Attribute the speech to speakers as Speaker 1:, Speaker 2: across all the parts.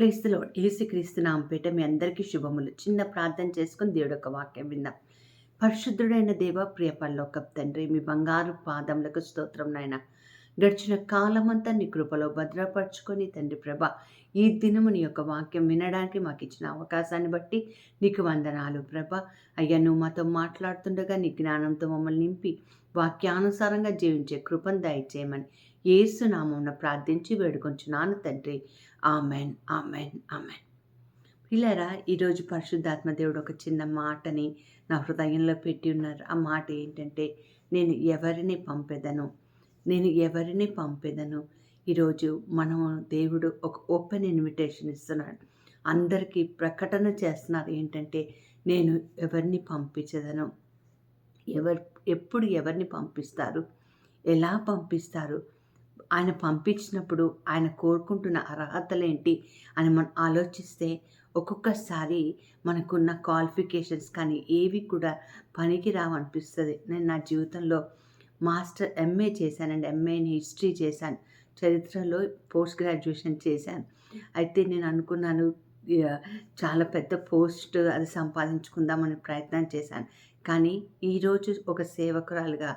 Speaker 1: Praise the lord. యేసుక్రీస్తు నామముపేట మీ అందరికీ శుభములు. చిన్న ప్రార్థన చేసుకొని దేవుడి యొక్క వాక్యం విందాం. పరిశుద్ధుడైన దేవ, ప్రియ పరలోకపు తండ్రి, మీ బంగారు పాదములకు స్తోత్రం నాయన. గడిచిన కాలమంతా నీ కృపలో భద్రపరుచుకొని తండ్రి ప్రభ, ఈ దినము నీ యొక్క వాక్యం వినడానికి మాకు ఇచ్చిన అవకాశాన్ని బట్టి నీకు వందనాలు ప్రభ. అయ్యా, నువ్వు మాతో మాట్లాడుతుండగా నీ జ్ఞానంతో మమ్మల్ని నింపి వాక్యానుసారంగా జీవించే కృపను దయచేయమని యేసు నామమున ప్రార్థించి వేడుకొంచున్నాను తండ్రి. Amen, amen, amen. పిల్లరా, ఈరోజు పరిశుద్ధాత్మ దేవుడు ఒక చిన్న మాటని నా హృదయంలో పెట్టి ఉన్నారు. ఆ మాట ఏంటంటే, నేను ఎవరిని పంపెదను, నేను ఎవరిని పంపెదను. ఈరోజు మనము దేవుడు ఒక ఓపెన్ ఇన్విటేషన్ ఇస్తున్నాడు. అందరికీ ప్రకటన చేస్తున్నారు ఏంటంటే, నేను ఎవరిని పంపించదను. ఎప్పుడు ఎవరిని పంపిస్తారు, ఎలా పంపిస్తారు, ఆయన పంపించినప్పుడు ఆయన కోరుకుంటున్న అర్హతలేంటి అని మనం ఆలోచిస్తే ఒక్కొక్కసారి మనకున్న క్వాలిఫికేషన్స్ కానీ ఏవి కూడా పనికి రావనిపిస్తుంది. నేను నా జీవితంలో మాస్టర్ ఎంఏ చేశానండి. ఎంఏ ఇన్ హిస్టరీ చేశాను. చరిత్రలో పోస్ట్ గ్రాడ్యుయేషన్ చేశాను. అయితే నేను అనుకున్నాను చాలా పెద్ద పోస్ట్ అది సంపాదించుకుందామని ప్రయత్నం చేశాను. కానీ ఈరోజు ఒక సేవకురాలుగా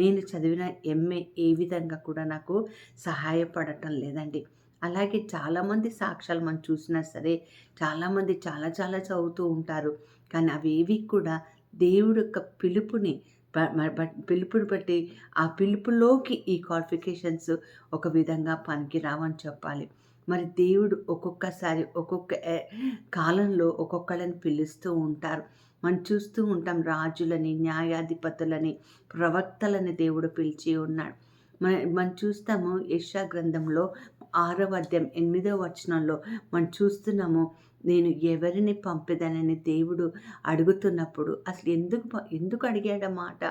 Speaker 1: నేను చదివిన ఎంఏ ఏ విధంగా కూడా నాకు సహాయపడటం లేదండి. అలాగే చాలామంది సాక్ష్యాలు మనం చూసినా సరే, చాలామంది చాలా చాలా చదువుతూ ఉంటారు. కానీ అవేవి కూడా దేవుడి యొక్క పిలుపుని బట్టి ఆ పిలుపులోకి ఈ క్వాలిఫికేషన్స్ ఒక విధంగా పనికి రావని చెప్పాలి. మరి దేవుడు ఒక్కొక్కసారి ఒక్కొక్క కాలంలో ఒక్కొక్కళ్ళని పిలుస్తూ ఉంటారు. మనం చూస్తూ ఉంటాం, రాజులని, న్యాయాధిపతులని, ప్రవక్తలని దేవుడు పిలిచి ఉన్నాడు. మనం చూస్తాము యెషయా గ్రంథంలో 6వ అధ్యాయం 8వ వచనంలో మనం చూస్తున్నాము, నేను ఎవరిని పంపెదనని దేవుడు అడుగుతున్నప్పుడు అసలు ఎందుకు అడిగాడన్నమాట.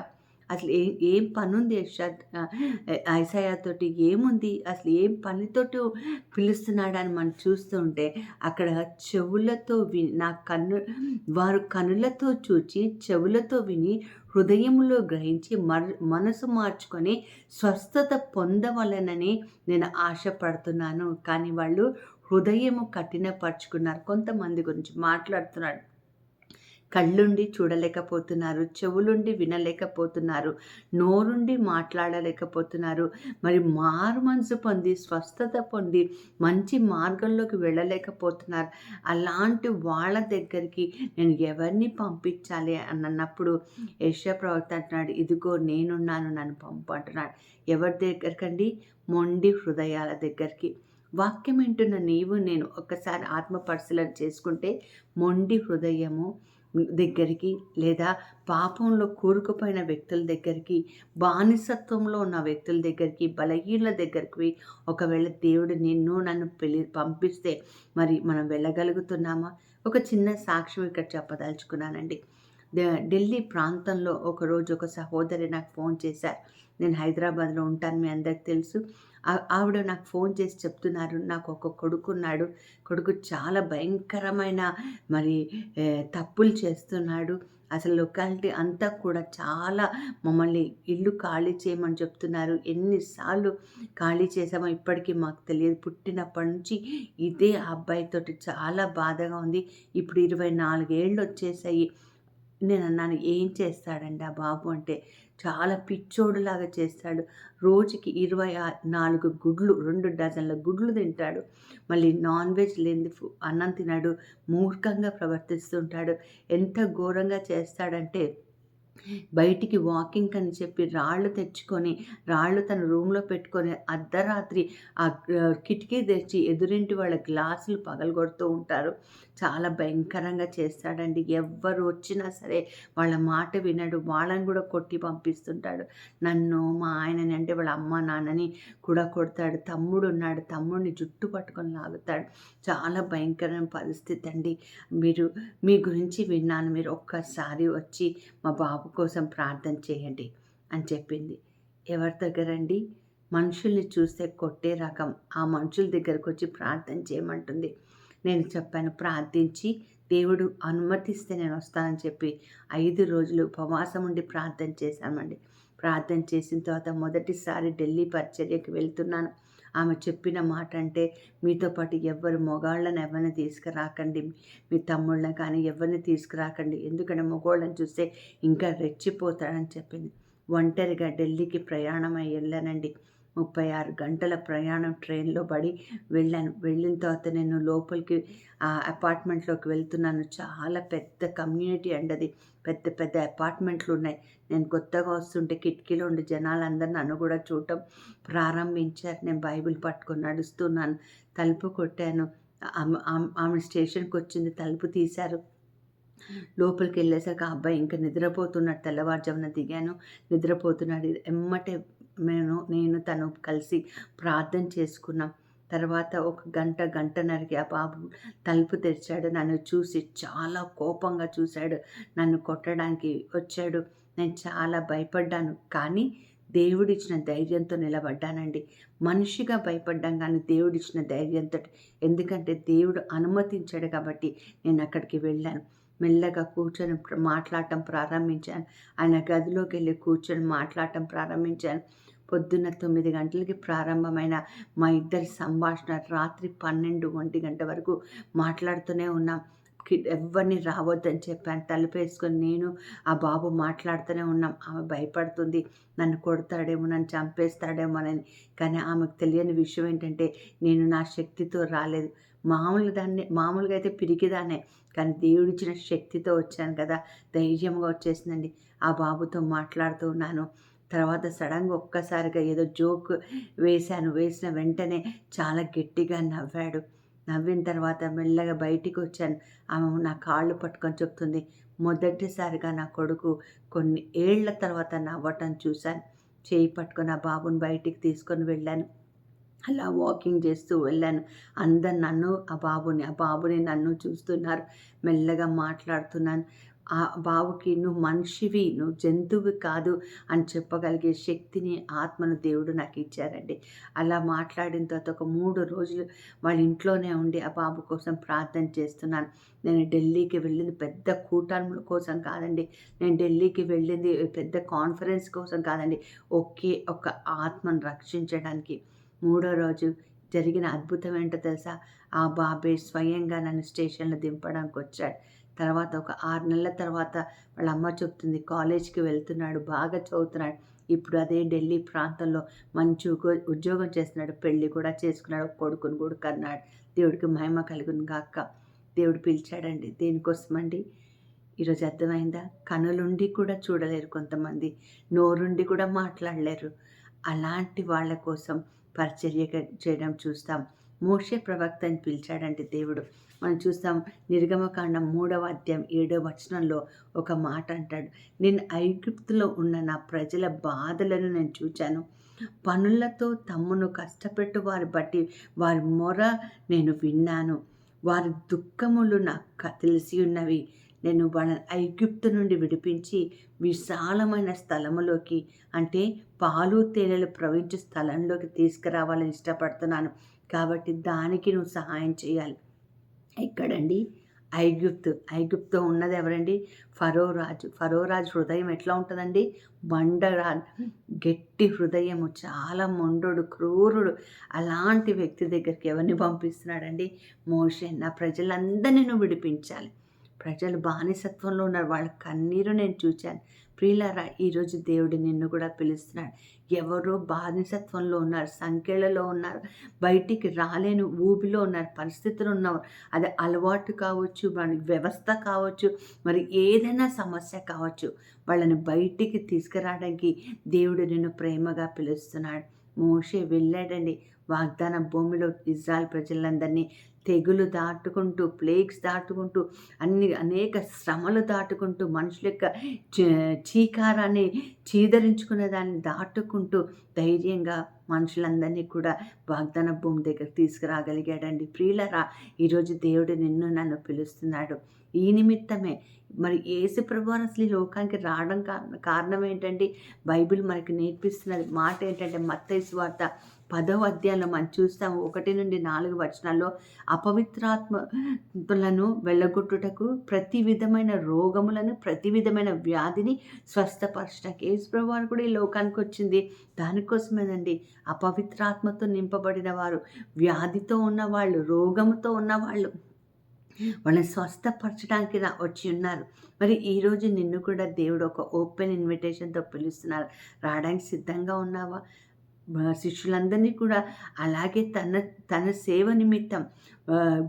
Speaker 1: అసలు ఏం పనుంది ఐసాయాతోటి, ఏముంది అసలు, ఏం పనితోటి పిలుస్తున్నాడని మనం చూస్తూ ఉంటే అక్కడ చెవులతో వారు కనులతో చూచి చెవులతో విని హృదయములో గ్రహించి మనసు మార్చుకొని స్వస్థత పొందవలనని నేను ఆశపడుతున్నాను. కానీ వాళ్ళు హృదయము కఠినపరుచుకున్నారు. కొంతమంది గురించి మాట్లాడుతున్నాడు. కళ్ళుండి చూడలేకపోతున్నారు, చెవులుండి వినలేకపోతున్నారు, నోరుండి మాట్లాడలేకపోతున్నారు. మరి మారు మనసు పొంది స్వస్థత పొంది మంచి మార్గంలోకి వెళ్ళలేకపోతున్నారు. అలాంటి వాళ్ళ దగ్గరికి నేను ఎవరిని పంపించాలి అని అన్నప్పుడు యెషయా ప్రవక్త అంటున్నాడు, ఇదిగో నేనున్నాను, నన్ను పంపు అంటున్నాడు. ఎవరి దగ్గరకండి? మొండి హృదయాల దగ్గరికి. వాక్యం వింటున్న నీవు నేను ఒక్కసారి ఆత్మ పరిశీలన చేసుకుంటే, మొండి హృదయము దగ్గరికి, లేదా పాపంలో కూరుకుపోయిన వ్యక్తుల దగ్గరికి, బానిసత్వంలో ఉన్న వ్యక్తుల దగ్గరికి, బలహీనల దగ్గరికి ఒకవేళ దేవుడు నన్ను పంపిస్తే మరి మనం వెళ్ళగలుగుతున్నామా? ఒక చిన్న సాక్ష్యం ఇక్కడ చెప్పదలుచుకున్నానండి. ఢిల్లీ ప్రాంతంలో ఒకరోజు ఒక సహోదరి నాకు ఫోన్ చేశారు. నేను హైదరాబాద్లో ఉంటాను, మీ అందరికి తెలుసు. ఆవిడ నాకు ఫోన్ చేసి చెప్తున్నారు, నాకు ఒక కొడుకున్నాడు, కొడుకు చాలా భయంకరమైన మరి తప్పులు చేస్తున్నాడు. అసలు లొకాలిటీ అంతా కూడా చాలా మమ్మల్ని ఇల్లు ఖాళీ చేయమని చెప్తున్నారు. ఎన్నిసార్లు ఖాళీ చేసామో ఇప్పటికీ మాకు తెలియదు. పుట్టినప్పటి నుంచి ఇదే అబ్బాయితోటి చాలా బాధగా ఉంది. ఇప్పుడు 24 ఏళ్ళు వచ్చేసాయి. నేను అన్నాను, ఏం చేస్తాడండి ఆ బాబు అంటే, చాలా పిచ్చోడులాగా చేస్తాడు. రోజుకి 24 గుడ్లు, 2 డజన్ల గుడ్లు తింటాడు. మళ్ళీ నాన్ వెజ్ లేనిది అన్నం తినడు. మూర్ఖంగా ప్రవర్తిస్తుంటాడు. ఎంత ఘోరంగా చేస్తాడంటే, బయటికి వాకింగ్ అని చెప్పి రాళ్ళు తన రూమ్లో పెట్టుకొని అర్ధరాత్రి ఆ కిటికీ తెచ్చి ఎదురింటి వాళ్ళ గ్లాసులు పగలగొడుతూ ఉంటారు. చాలా భయంకరంగా చేస్తాడండి. ఎవ్వరు వచ్చినా సరే వాళ్ళ మాట వినడు. వాళ్ళని కూడా కొట్టి పంపిస్తుంటాడు. నన్ను, మా ఆయనని, అంటే వాళ్ళ అమ్మ నాన్నని కూడా కొడతాడు. తమ్ముడు ఉన్నాడు, తమ్ముడిని జుట్టు పట్టుకొని లాగుతాడు. చాలా భయంకరమైన పరిస్థితి అండి. మీ గురించి విన్నాను, మీరు ఒక్కసారి వచ్చి మా బాబు కోసం ప్రార్థన చేయండి అని చెప్పింది. ఎవరి దగ్గరండి? మనుషుల్ని చూస్తే కొట్టే రకం ఆ మనుషుల దగ్గరకు వచ్చి ప్రార్థన చేయమంటుంది. నేను చెప్పాను, ప్రార్థించి దేవుడు అనుమతిస్తే నేను వస్తానని చెప్పి 5 రోజులు ఉపవాసం ఉండి ప్రార్థన చేశామండి. ప్రార్థన చేసిన తర్వాత మొదటిసారి ఢిల్లీ పరిచర్యకి వెళ్తున్నాను. ఆమె చెప్పిన మాట అంటే, మీతో పాటు ఎవ్వరు మగవాళ్ళని ఎవరిని తీసుకురాకండి, మీ తమ్ముళ్ళని కానీ ఎవరిని తీసుకురాకండి, ఎందుకంటే మగవాళ్ళని చూస్తే ఇంకా రెచ్చిపోతాడని చెప్పింది. ఒంటరిగా ఢిల్లీకి ప్రయాణమై వెళ్ళానండి. 36 గంటల ప్రయాణం ట్రైన్లో పడి వెళ్ళాను. వెళ్ళిన తర్వాత నేను లోపలికి అపార్ట్మెంట్లోకి వెళ్తున్నాను. చాలా పెద్ద కమ్యూనిటీ అండి అది. పెద్ద పెద్ద అపార్ట్మెంట్లు ఉన్నాయి. నేను కొత్తగా వస్తుంటే కిటికీలో ఉండి జనాలందరూ నన్ను కూడా చూడటం ప్రారంభించారు. నేను బైబిల్ పట్టుకొని నడుస్తున్నాను. తలుపు కొట్టాను. ఆమె స్టేషన్కి వచ్చింది. తలుపు తీశారు. లోపలికి వెళ్ళేసరికి ఆ అబ్బాయి ఇంకా నిద్రపోతున్నాడు. తెల్లవారుజామున దిగాను, నిద్రపోతున్నాడు. ఎమ్మటే నేను తను కలిసి ప్రార్థన చేసుకున్నాం. తర్వాత ఒక గంటన్నరకి ఆ బాబు తలుపు తెరిచాడు. నన్ను చూసి చాలా కోపంగా చూశాడు. నన్ను కొట్టడానికి వచ్చాడు. నేను చాలా భయపడ్డాను. కానీ దేవుడిచ్చిన ధైర్యంతో నిలబడ్డానండి. మనిషిగా భయపడ్డాం కానీ దేవుడిచ్చిన ధైర్యంతో, ఎందుకంటే దేవుడు అనుమతించాడు కాబట్టి నేను అక్కడికి వెళ్ళాను. మెల్లగా కూర్చొని మాట్లాడటం ప్రారంభించాను. ఆయన గదిలోకి వెళ్ళి కూర్చొని మాట్లాడటం ప్రారంభించాను. పొద్దున్న 9 గంటలకి ప్రారంభమైన మా ఇద్దరి సంభాషణ రాత్రి 12, 1 గంట వరకు మాట్లాడుతూనే ఉన్నాం. ఎవరిని రావద్దని చెప్పాను. తలుపేసుకొని నేను ఆ బాబు మాట్లాడుతూనే ఉన్నాం. ఆమె భయపడుతుంది, నన్ను కొడతాడేమో, నన్ను చంపేస్తాడేమోనని. కానీ ఆమెకు తెలియని విషయం ఏంటంటే, నేను నా శక్తితో రాలేదు. మామూలుగా అయితే పిరికిదానే, కానీ దేవుడిచ్చిన శక్తితో వచ్చాను కదా, ధైర్యంగా వచ్చేసిందండి. ఆ బాబుతో మాట్లాడుతూ ఉన్నాను. తర్వాత సడన్గా ఒక్కసారిగా ఏదో జోక్ వేసిన వెంటనే చాలా గట్టిగా నవ్వాడు. నవ్విన తర్వాత మెల్లగా బయటికి వచ్చాను. ఆమె నా కాళ్ళు పట్టుకొని చెప్తుంది, మొదటిసారిగా నా కొడుకు కొన్ని ఏళ్ల తర్వాత నవ్వటం చూశాను. చేయి పట్టుకొని ఆ బాబుని బయటికి తీసుకొని వెళ్ళాను. అలా వాకింగ్ చేస్తూ వెళ్ళాను. అందరు ఆ బాబుని నన్ను చూస్తున్నారు. మెల్లగా మాట్లాడుతున్నాను. ఆ బాబుకి నువ్వు మనిషివి, నువ్వు జంతువు కాదు అని చెప్పగలిగే శక్తిని, ఆత్మను దేవుడు నాకు ఇచ్చారండి. అలా మాట్లాడిన తర్వాత ఒక 3 రోజులు వాళ్ళ ఇంట్లోనే ఉండి ఆ బాబు కోసం ప్రార్థన చేస్తున్నాను. నేను ఢిల్లీకి వెళ్ళింది పెద్ద కూటాల కోసం కాదండి. నేను ఢిల్లీకి వెళ్ళింది పెద్ద కాన్ఫరెన్స్ కోసం కాదండి. ఒకే ఒక ఆత్మను రక్షించడానికి. 3వ రోజు జరిగిన అద్భుతం ఏంటో తెలుసా? ఆ బాబే స్వయంగా నన్ను స్టేషన్లో దింపడానికి వచ్చాడు. తర్వాత ఒక 6 నెలల తర్వాత వాళ్ళ అమ్మ చెప్తుంది, కాలేజీకి వెళ్తున్నాడు, బాగా చదువుతున్నాడు. ఇప్పుడు అదే ఢిల్లీ ప్రాంతంలో మంచి ఉద్యోగం చేస్తున్నాడు. పెళ్ళి కూడా చేసుకున్నాడు. ఒక కొడుకుని కూడా కన్నాడు. దేవుడికి మహిమ కలుగును గాక. దేవుడు పిలిచాడండి. దేనికోసమండి? ఈరోజు అర్థమైందా? కనులుండి కూడా చూడలేరు కొంతమంది, నోరుండి కూడా మాట్లాడలేరు. అలాంటి వాళ్ళ కోసం పరిచర్య చేయడం చూస్తాం. మోషే ప్రవక్తని పిలిచాడంటే దేవుడు. మనం చూస్తాం నిర్గమకాండం 3వ అధ్యాయం 7వ వచనంలో ఒక మాట అంటాడు, నేను ఐగుప్తులో ఉన్న నా ప్రజల బాధలను నేను చూచాను. పనులతో తమ్మును కష్టపెట్టు వారి బట్టి వారి మొర నేను విన్నాను. వారి దుఃఖములు నాకు తెలిసి ఉన్నవి. నేను వాళ్ళని ఐగుప్తు నుండి విడిపించి విశాలమైన స్థలములోకి, అంటే పాలు తేనెలు ప్రవహించే స్థలంలోకి తీసుకురావాలని ఇష్టపడుతున్నాను. కాబట్టి దానికి నువ్వు సహాయం చేయాలి. ఎక్కడండి? ఐగుప్తు ఉన్నది ఎవరండి? ఫరో రాజు హృదయం ఎట్లా ఉంటుందండి? గట్టి హృదయము, చాలా మొండోడు, క్రూరుడు. అలాంటి వ్యక్తి దగ్గరికి ఎవరిని పంపిస్తున్నాడండి? మోషే. నా ప్రజలందరినీ నువ్వు విడిపించాలి. ప్రజలు బానిసత్వంలో ఉన్నారు. వాళ్ళ కన్నీరు నేను చూశాను. ప్రియులారా, ఈరోజు దేవుడు నిన్ను కూడా పిలుస్తున్నాడు. ఎవరో బానిసత్వంలో ఉన్నారు, సంఖ్యలలో ఉన్నారు, బయటికి రాలేని ఊబిలో ఉన్నారు, పరిస్థితులు ఉన్నారు. అది అలవాటు కావచ్చు, మన వ్యవస్థ కావచ్చు, మరి ఏదైనా సమస్య కావచ్చు. వాళ్ళని బయటికి తీసుకురావడానికి దేవుడు నిన్ను ప్రేమగా పిలుస్తున్నాడు. మోషే వెళ్ళాడండి వాగ్దాన భూమిలో. ఇజ్రాయెల్ ప్రజలందరినీ తెగులు దాటుకుంటూ, ప్లేగ్స్ దాటుకుంటూ, అనేక శ్రమలు దాటుకుంటూ, మనుషుల యొక్క చీకారాన్ని చీదరించుకునే దాన్ని దాటుకుంటూ ధైర్యంగా మనుషులందరినీ కూడా వాగ్దాన భూమి దగ్గర తీసుకురాగలిగాడండి. ప్రియులరా, ఈరోజు దేవుడు నిన్ను నన్ను పిలుస్తున్నాడు. ఈ నిమిత్తమే మరి యేసు ప్రభువారు అసలు ఈ లోకానికి రావడం కారణం ఏంటండి? బైబిల్ మనకి నేర్పిస్తున్నది మాట ఏంటంటే, మత్తయి సువార్త 10వ అధ్యాయంలో మనం చూస్తాము 1-4 వచనాల్లో అపవిత్రాత్మలను వెళ్ళగొట్టుటకు ప్రతి విధమైన రోగములను ప్రతి విధమైన వ్యాధిని స్వస్థపరచడానికి యేసుప్రభువు వారు కూడా ఈ లోకానికి వచ్చింది దానికోసమేనండి. అపవిత్రాత్మతో నింపబడిన వారు, వ్యాధితో ఉన్నవాళ్ళు, రోగముతో ఉన్నవాళ్ళు వాళ్ళని స్వస్థపరచడానికి వచ్చి ఉన్నారు. మరి ఈరోజు నిన్ను కూడా దేవుడు ఒక ఓపెన్ ఇన్విటేషన్తో పిలుస్తున్నారు. రావడానికి సిద్ధంగా ఉన్నావా? శిష్యులందరినీ కూడా అలాగే తన సేవ నిమిత్తం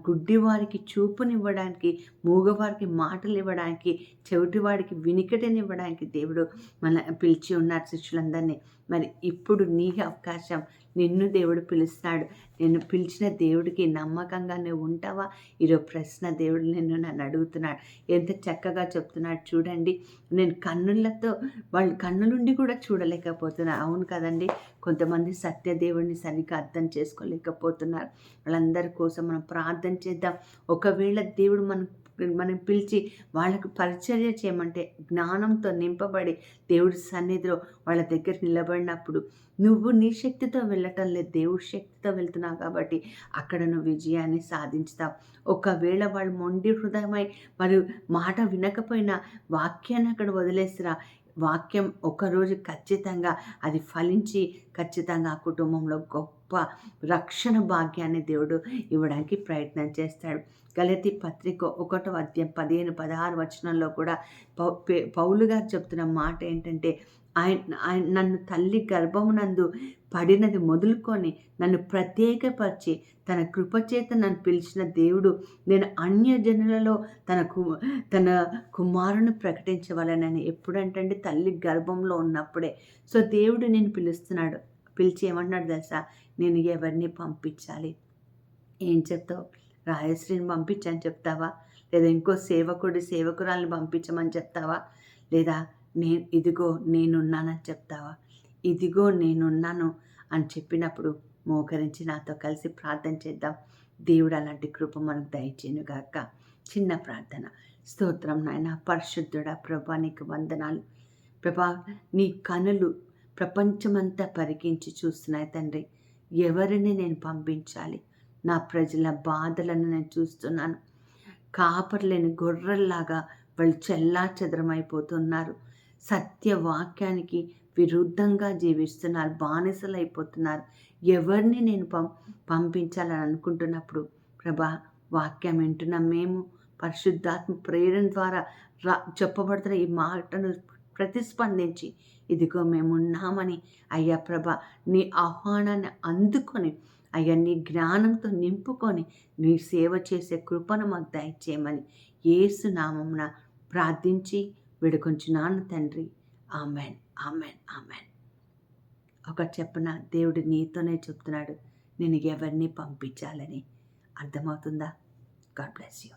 Speaker 1: గుడ్డివారికి చూపునివ్వడానికి, మూగవారికి మాటలు ఇవ్వడానికి, చెవిటివాడికి వినికిడినివ్వడానికి దేవుడు పిలిచి ఉన్నారు శిష్యులందరినీ. మరి ఇప్పుడు నీ అవకాశం, నిన్ను దేవుడు పిలుస్తున్నాడు. నిన్ను పిలిచిన దేవుడికి నమ్మకంగా నువ్వు ఉంటావా? ఈరోజు ప్రశ్న దేవుడు నన్ను అడుగుతున్నాడు. ఎంత చక్కగా చెప్తున్నాడు చూడండి. నేను వాళ్ళు కన్నులుండి కూడా చూడలేకపోతున్నారు. అవును కదండి. కొంతమంది సత్యదేవుడిని సరిగ్గా అర్థం చేసుకోలేకపోతున్నారు. వాళ్ళందరి కోసం మనం ప్రార్థన చేద్దాం. ఒకవేళ దేవుడు మనం పిలిచి వాళ్ళకు పరిచర్య చేయమంటే జ్ఞానంతో నింపబడి దేవుడి సన్నిధిలో వాళ్ళ దగ్గర నిలబడినప్పుడు నువ్వు నీ శక్తితో వెళ్ళటం లేదు, దేవుడి శక్తితో వెళ్తున్నావు కాబట్టి అక్కడ నువ్వు విజయాన్ని సాధించుతావు. ఒకవేళ వాళ్ళు మొండి హృదయమై మరియు మాట వినకపోయినా వాక్యాన్ని అక్కడ వదిలేసిరా. వాక్యం ఒకరోజు ఖచ్చితంగా అది ఫలించి ఖచ్చితంగా ఆ కుటుంబంలో గొప్ప రక్షణ భాగ్యాన్ని దేవుడు ఇవ్వడానికి ప్రయత్నం చేస్తాడు. గలతీ పత్రిక 1వ అధ్యాయం 15-16 వచనంలో కూడా పౌలు గారు చెప్తున్న మాట ఏంటంటే, ఆయన నన్ను తల్లి గర్భమునందు పడినది మొదలుకొని నన్ను ప్రత్యేకపరిచి తన కృపచేత నన్ను పిలిచిన దేవుడు, నేను అన్యజనులలో తన కుమారుని ప్రకటించవలనని. ఎప్పుడంటే తల్లి గర్భంలో ఉన్నప్పుడే. సో దేవుడు నేను పిలుస్తున్నాడు. పిలిచి ఏమన్నాడు తెలుసా? నేను ఎవరిని పంపించాలి? ఏం చెప్తావు? రాయశ్రీని పంపించని చెప్తావా? లేదా ఇంకో సేవకురాలను పంపించమని చెప్తావా? లేదా ఇదిగో నేనున్నానని చెప్తావా? ఇదిగో నేనున్నాను అని చెప్పినప్పుడు మోకరించి నాతో కలిసి ప్రార్థన చేద్దాం. దేవుడు అలాంటి కృప మనకు దయచేయునుగాక. చిన్న ప్రార్థన. స్తోత్రం నాయన. పరిశుద్ధుడా ప్రభా, నీకు వందనాలు ప్రభా. నీ కనులు ప్రపంచమంతా పరికించి చూస్తున్నాయి తండ్రి. ఎవరిని నేను పంపించాలి? నా ప్రజల బాధలను నేను చూస్తున్నాను. కాపర్లేని గొర్రెల్లాగా వాళ్ళు చెల్లాచెదరమైపోతున్నారు. సత్యవాక్యానికి విరుద్ధంగా జీవిస్తున్నారు, బానిసలైపోతున్నారు. ఎవరిని నేను పంపించాలని అనుకుంటున్నప్పుడు ప్రభా, వాక్యం వింటున్న మేము పరిశుద్ధాత్మ ప్రేరణ ద్వారా చెప్పబడుతున్న ఈ మాటను ప్రతిస్పందించి ఇదిగో మేమున్నామని అయ్యా ప్రభా, నీ ఆహ్వానాన్ని అందుకొని అయ్యా నీ జ్ఞానంతో నింపుకొని నీ సేవ చేసే కృపను మాకు దయచేయమని యేసు నామమున ప్రార్థించి వేడుకొంచున్నాను తండ్రి. Amen, amen, amen. ఒకటి చెప్పన, దేవుడు నీతోనే చెప్తున్నాడు నేను ఎవరిని పంపించాలని. అర్థమవుతుందా? God bless you.